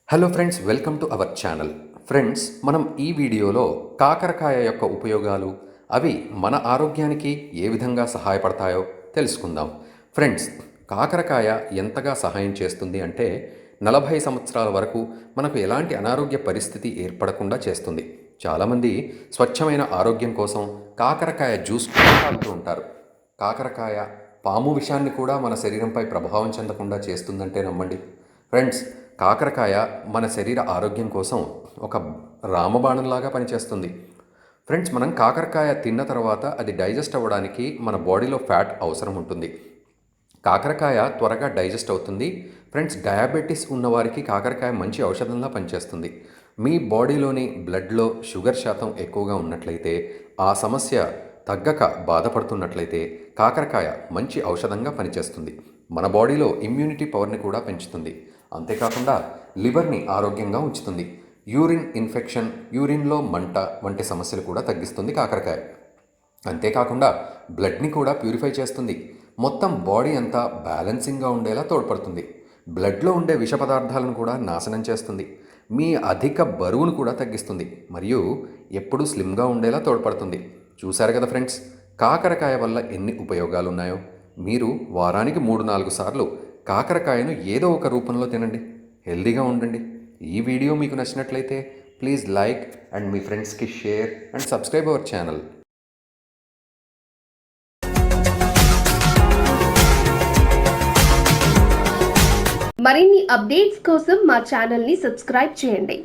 Hello friends, welcome to our channel. Friends, మనం ఈ వీడియోలో కాకరకాయ యొక్క ఉపయోగాలు, అవి మన ఆరోగ్యానికి ఏ విధంగా సహాయపడతాయో తెలుసుకుందాం. ఫ్రెండ్స్, కాకరకాయ ఎంతగా సహాయం చేస్తుంది అంటే 40 సంవత్సరాల వరకు మనకు ఎలాంటి అనారోగ్య పరిస్థితి ఏర్పడకుండా చేస్తుంది. చాలామంది స్వచ్ఛమైన ఆరోగ్యం కోసం కాకరకాయ జ్యూస్ కూడా తాగుతూ ఉంటారు. కాకరకాయ పాము విషాన్ని కూడా మన శరీరంపై ప్రభావం చెందకుండా చేస్తుందంటే నమ్మండి. ఫ్రెండ్స్, కాకరకాయ మన శరీర ఆరోగ్యం కోసం ఒక రామబాణంలాగా పనిచేస్తుంది. ఫ్రెండ్స్, మనం కాకరకాయ తిన్న తర్వాత అది డైజెస్ట్ అవ్వడానికి మన బాడీలో ఫ్యాట్ అవసరం ఉంటుంది. కాకరకాయ త్వరగా డైజెస్ట్ అవుతుంది. ఫ్రెండ్స్, డయాబెటీస్ ఉన్నవారికి కాకరకాయ మంచి ఔషధంలా పనిచేస్తుంది. మీ బాడీలోని బ్లడ్లో షుగర్ శాతం ఎక్కువగా ఉన్నట్లయితే, ఆ సమస్య తగ్గక బాధపడుతున్నట్లయితే కాకరకాయ మంచి ఔషధంగా పనిచేస్తుంది. మన బాడీలో ఇమ్యూనిటీ పవర్ని కూడా పెంచుతుంది. అంతేకాకుండా లివర్ని ఆరోగ్యంగా ఉంచుతుంది. యూరిన్ ఇన్ఫెక్షన్, యూరిన్లో మంట వంటి సమస్యలు కూడా తగ్గిస్తుంది కాకరకాయ. అంతేకాకుండా బ్లడ్ని కూడా ప్యూరిఫై చేస్తుంది. మొత్తం బాడీ అంతా బ్యాలెన్సింగ్గా ఉండేలా తోడ్పడుతుంది. బ్లడ్లో ఉండే విష పదార్థాలను కూడా నాశనం చేస్తుంది. మీ అధిక బరువును కూడా తగ్గిస్తుంది మరియు ఎప్పుడూ స్లిమ్గా ఉండేలా తోడ్పడుతుంది. చూశారు కదా ఫ్రెండ్స్, కాకరకాయ వల్ల ఎన్ని ఉపయోగాలు ఉన్నాయో. మీరు వారానికి 3-4 సార్లు కాకరకాయను ఏదో ఒక రూపంలో తినండి. హెల్దీగా ఉండండి. ఈ వీడియో మీకు నచ్చినట్లయితే ప్లీజ్ లైక్ అండ్ మీ ఫ్రెండ్స్కి share and subscribe our channel. మరిన్ని అప్డేట్స్ కోసం మా ఛానల్ని సబ్స్క్రైబ్ చేయండి.